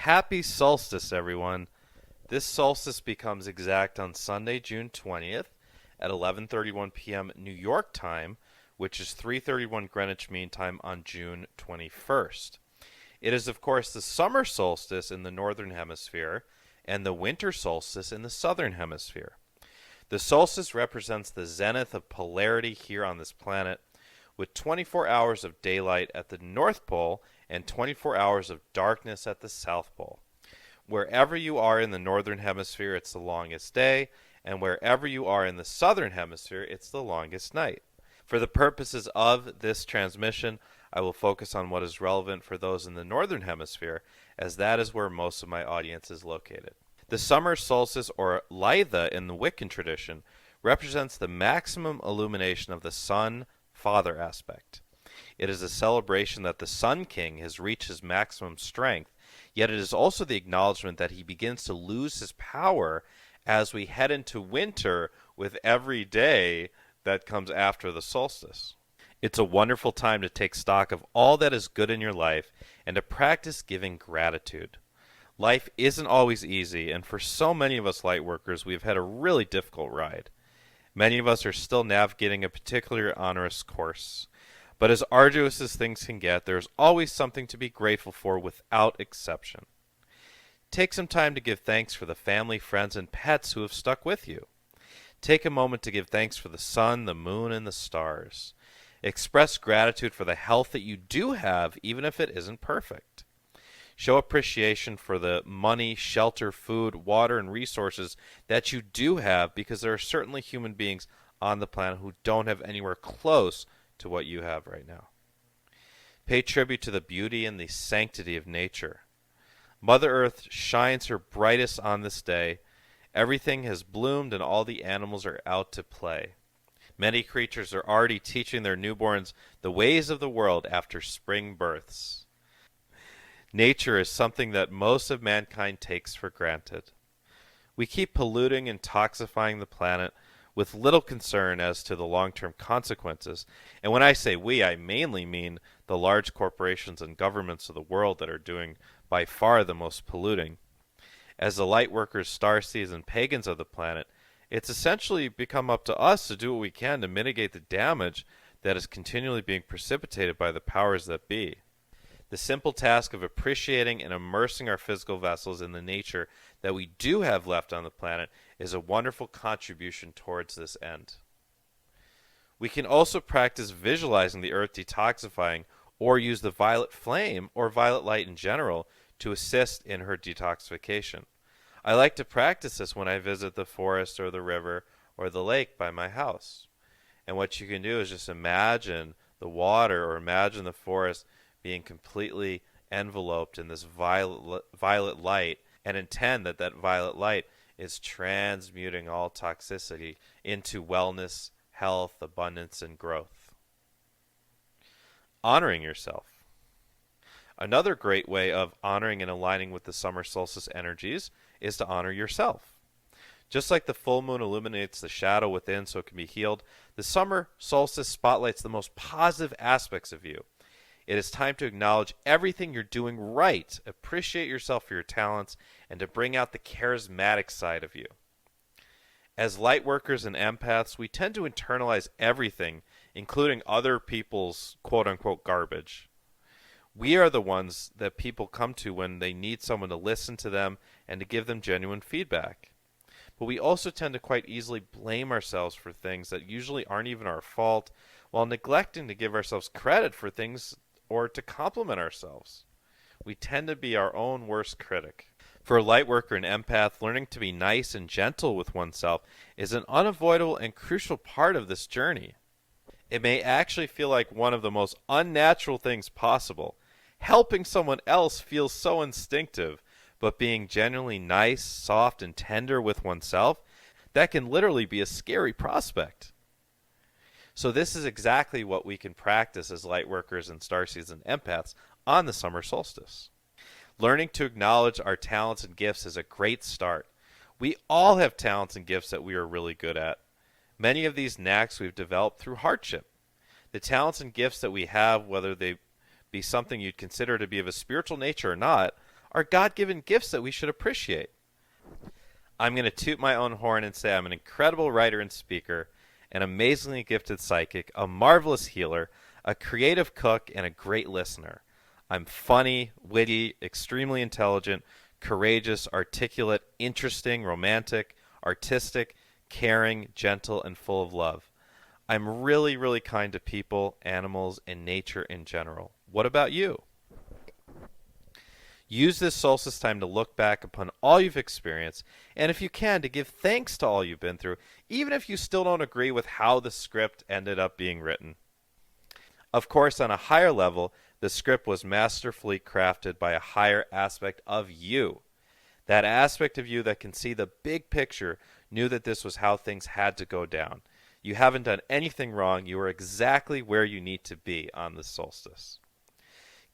Happy Solstice, everyone. This solstice becomes exact on Sunday, June 20th at 11:31 p.m. New York time, which is 3:31 Greenwich Mean Time on June 21st. It is, of course, the summer solstice in the northern hemisphere and the winter solstice in the southern hemisphere. The solstice represents the zenith of polarity here on this planet, with 24 hours of daylight at the North Pole and 24 hours of darkness at the South Pole. Wherever you are in the northern hemisphere, it's the longest day, and wherever you are in the southern hemisphere, it's the longest night. For the purposes of this transmission, I will focus on what is relevant for those in the northern hemisphere, as that is where most of my audience is located. The summer solstice, or Litha in the Wiccan tradition, represents the maximum illumination of the sun father aspect. It is a celebration that the Sun King has reached his maximum strength, yet it is also the acknowledgement that he begins to lose his power as we head into winter with every day that comes after the solstice. It's a wonderful time to take stock of all that is good in your life and to practice giving gratitude. Life isn't always easy, and for so many of us light workers, we've had a really difficult ride. Many of us are still navigating a particularly onerous course. But as arduous as things can get, there's always something to be grateful for without exception. Take some time to give thanks for the family, friends, and pets who have stuck with you. Take a moment to give thanks for the sun, the moon, and the stars. Express gratitude for the health that you do have, even if it isn't perfect. Show appreciation for the money, shelter, food, water, and resources that you do have, because there are certainly human beings on the planet who don't have anywhere close to what you have right now. Pay tribute to the beauty and the sanctity of nature. Mother Earth shines her brightest on this day. Everything has bloomed and all the animals are out to play. Many creatures are already teaching their newborns the ways of the world after spring births. Nature is something that most of mankind takes for granted. We keep polluting and toxifying the planet with little concern as to the long-term consequences. And when I say we, I mainly mean the large corporations and governments of the world that are doing by far the most polluting. As the light workers, starseeds, and pagans of the planet, it's essentially become up to us to do what we can to mitigate the damage that is continually being precipitated by the powers that be. The simple task of appreciating and immersing our physical vessels in the nature that we do have left on the planet is a wonderful contribution towards this end. We can also practice visualizing the earth detoxifying, or use the violet flame or violet light in general to assist in her detoxification. I like to practice this when I visit the forest or the river or the lake by my house. And what you can do is just imagine the water or imagine the forest being completely enveloped in this violet light, and intend that that violet light is transmuting all toxicity into wellness, health, abundance, and growth. Honoring yourself. Another great way of honoring and aligning with the summer solstice energies is to honor yourself. Just like the full moon illuminates the shadow within so it can be healed, the summer solstice spotlights the most positive aspects of you. It is time to acknowledge everything you're doing right, appreciate yourself for your talents, and to bring out the charismatic side of you. As light workers and empaths, we tend to internalize everything, including other people's quote-unquote garbage. We are the ones that people come to when they need someone to listen to them and to give them genuine feedback. But we also tend to quite easily blame ourselves for things that usually aren't even our fault, while neglecting to give ourselves credit for things or to compliment ourselves. We tend to be our own worst critic. For a light worker and empath, learning to be nice and gentle with oneself is an unavoidable and crucial part of this journey. It may actually feel like one of the most unnatural things possible. Helping someone else feels so instinctive, but being genuinely nice, soft, and tender with oneself, that can literally be a scary prospect. So this is exactly what we can practice as light workers and starseeds and empaths on the summer solstice. Learning to acknowledge our talents and gifts is a great start. We all have talents and gifts that we are really good at. Many of these knacks we've developed through hardship. The talents and gifts that we have, whether they be something you'd consider to be of a spiritual nature or not, are God-given gifts that we should appreciate. I'm going to toot my own horn and say I'm an incredible writer and speaker, an amazingly gifted psychic, a marvelous healer, a creative cook, and a great listener. I'm funny, witty, extremely intelligent, courageous, articulate, interesting, romantic, artistic, caring, gentle, and full of love. I'm really, really kind to people, animals, and nature in general. What about you? Use this solstice time to look back upon all you've experienced, and if you can, to give thanks to all you've been through, even if you still don't agree with how the script ended up being written. Of course, on a higher level, the script was masterfully crafted by a higher aspect of you. That aspect of you that can see the big picture knew that this was how things had to go down. You haven't done anything wrong. You are exactly where you need to be on this solstice.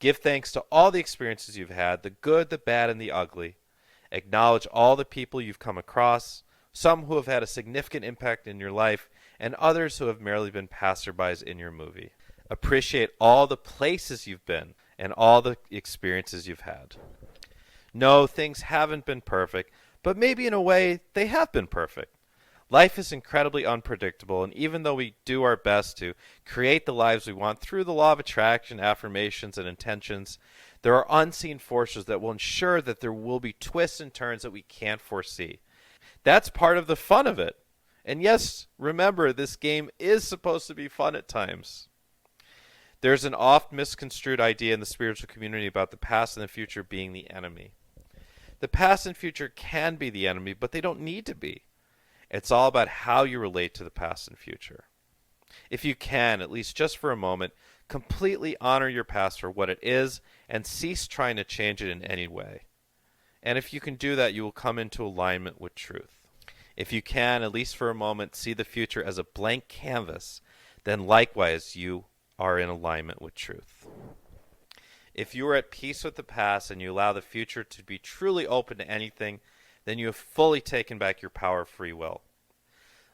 Give thanks to all the experiences you've had, the good, the bad, and the ugly. Acknowledge all the people you've come across, some who have had a significant impact in your life, and others who have merely been passerbys in your movie. Appreciate all the places you've been and all the experiences you've had. No, things haven't been perfect, but maybe in a way they have been perfect. Life is incredibly unpredictable, and even though we do our best to create the lives we want through the law of attraction, affirmations, and intentions, there are unseen forces that will ensure that there will be twists and turns that we can't foresee. That's part of the fun of it. And yes, remember, this game is supposed to be fun at times. There's an oft misconstrued idea in the spiritual community about the past and the future being the enemy. The past and future can be the enemy, but they don't need to be. It's all about how you relate to the past and future. If you can, at least just for a moment, completely honor your past for what it is and cease trying to change it in any way. And if you can do that, you will come into alignment with truth. If you can, at least for a moment, see the future as a blank canvas, then likewise you are in alignment with truth. If you are at peace with the past and you allow the future to be truly open to anything, then you have fully taken back your power of free will.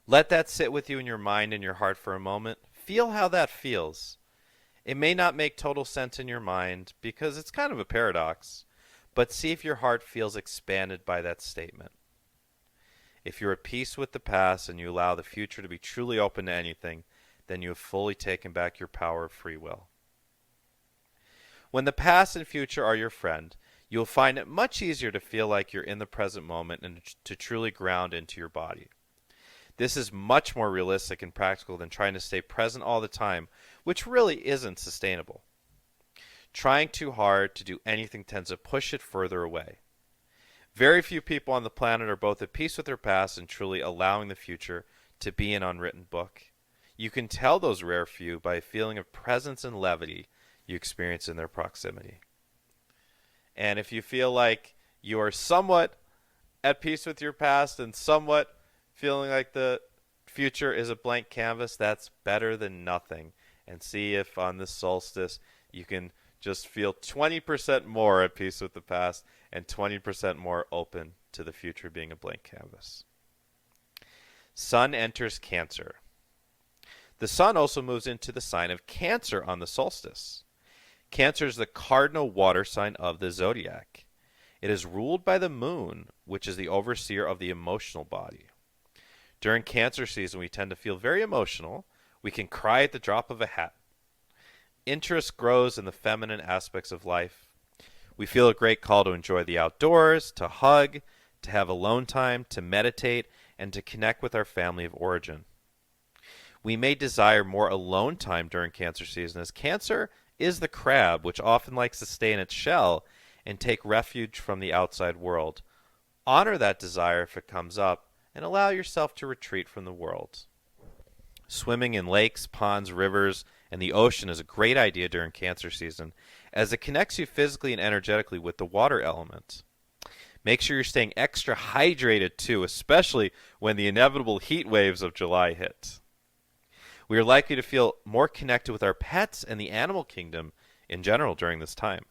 Let that sit with you in your mind and your heart for a moment. Feel how that feels. It may not make total sense in your mind because it's kind of a paradox, but see if your heart feels expanded by that statement. If you're at peace with the past and you allow the future to be truly open to anything, then you have fully taken back your power of free will. When the past and future are your friend, you'll find it much easier to feel like you're in the present moment and to truly ground into your body. This is much more realistic and practical than trying to stay present all the time, which really isn't sustainable. Trying too hard to do anything tends to push it further away. Very few people on the planet are both at peace with their past and truly allowing the future to be an unwritten book. You can tell those rare few by a feeling of presence and levity you experience in their proximity. And if you feel like you are somewhat at peace with your past and somewhat feeling like the future is a blank canvas, that's better than nothing. And see if on this solstice you can just feel 20% more at peace with the past and 20% more open to the future being a blank canvas. Sun enters Cancer. The sun also moves into the sign of Cancer on the solstice. Cancer is the cardinal water sign of the zodiac. It is ruled by the moon, which is the overseer of the emotional body. During Cancer season, we tend to feel very emotional. We can cry at the drop of a hat. Interest grows in the feminine aspects of life. We feel a great call to enjoy the outdoors, to hug, to have alone time, to meditate, and to connect with our family of origin. We may desire more alone time during Cancer season, as Cancer is the crab, which often likes to stay in its shell and take refuge from the outside world. Honor that desire if it comes up, and allow yourself to retreat from the world. Swimming in lakes, ponds, rivers, and the ocean is a great idea during Cancer season, as it connects you physically and energetically with the water element. Make sure you're staying extra hydrated too, especially when the inevitable heat waves of July hit. We are likely to feel more connected with our pets and the animal kingdom in general during this time.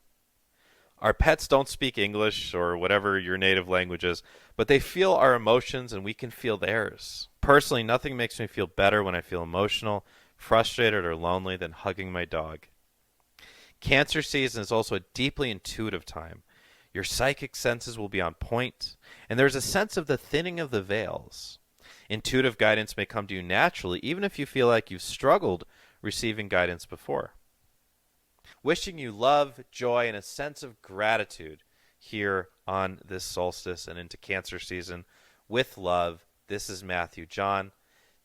Our pets don't speak English or whatever your native language is, but they feel our emotions and we can feel theirs. Personally, nothing makes me feel better when I feel emotional, frustrated, or lonely than hugging my dog. Cancer season is also a deeply intuitive time. Your psychic senses will be on point, and there's a sense of the thinning of the veils. Intuitive guidance may come to you naturally, even if you feel like you've struggled receiving guidance before. Wishing you love, joy, and a sense of gratitude here on this solstice and into Cancer season. With love, this is Matthew John.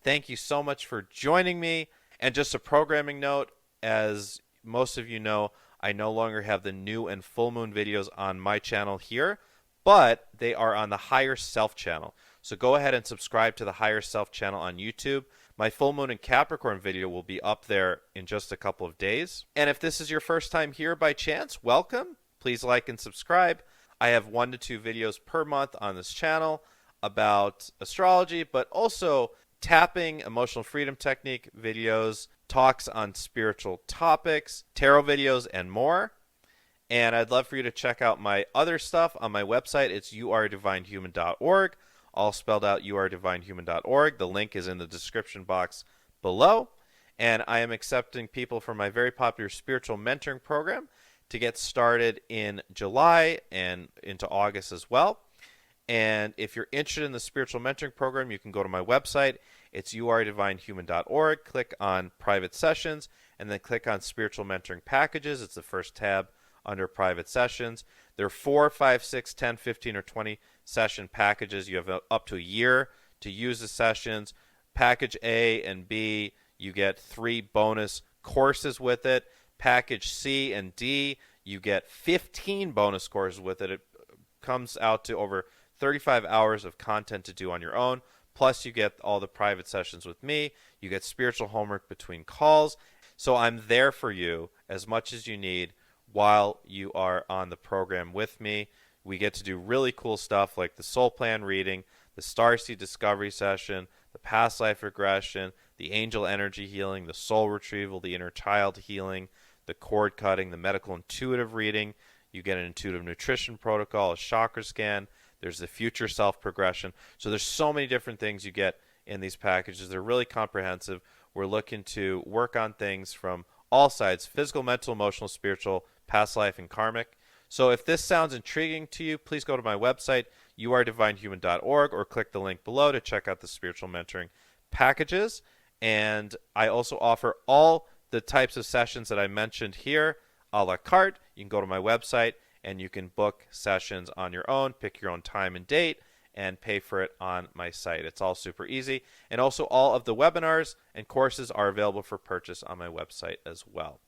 Thank you so much for joining me. And just a programming note, as most of you know, I no longer have the new and full moon videos on my channel here, but they are on the Higher Self channel. So go ahead and subscribe to the Higher Self channel on YouTube. My full moon and Capricorn video will be up there in just a couple of days. And if this is your first time here by chance, welcome. Please like and subscribe. I have 1 to 2 videos per month on this channel about astrology, but also tapping, emotional freedom technique videos, talks on spiritual topics, tarot videos, and more. And I'd love for you to check out my other stuff on my website. It's youaredivinehuman.org, all spelled out youaredivinehuman.org. The link is in the description box below. And I am accepting people for my very popular spiritual mentoring program to get started in July and into August as well. And if you're interested in the spiritual mentoring program, you can go to my website. It's youaredivinehuman.org. Click on private sessions, and then click on spiritual mentoring packages. It's the first tab under private sessions. There are 4, 5, 6, 10, 15, or 20 session packages. You have up to a year to use the sessions. Package A and B, you get 3 bonus courses with it. Package C and D, you get 15 bonus courses with it. It comes out to over 35 hours of content to do on your own. Plus, you get all the private sessions with me. You get spiritual homework between calls. So I'm there for you as much as you need while you are on the program with me. We get to do really cool stuff like the soul plan reading, the Starseed discovery session, the past life regression, the angel energy healing, the soul retrieval, the inner child healing, the cord cutting, the medical intuitive reading. You get an intuitive nutrition protocol, a chakra scan. There's the future self progression. So there's so many different things you get in these packages. They're really comprehensive. We're looking to work on things from all sides: physical, mental, emotional, spiritual, past life, and karmic. So if this sounds intriguing to you, please go to my website, youaredivinehuman.org, or click the link below to check out the spiritual mentoring packages. And I also offer all the types of sessions that I mentioned here a la carte. You can go to my website and you can book sessions on your own, pick your own time and date, and pay for it on my site. It's all super easy. And also all of the webinars and courses are available for purchase on my website as well.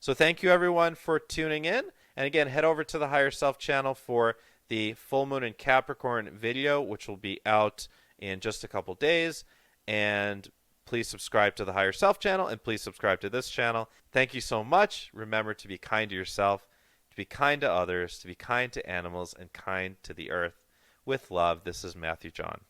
So thank you everyone for tuning in. And again, head over to the Higher Self channel for the full moon in Capricorn video, which will be out in just a couple days. And please subscribe to the Higher Self channel, and please subscribe to this channel. Thank you so much. Remember to be kind to yourself, to be kind to others, to be kind to animals, and kind to the earth. With love, this is Matthew John.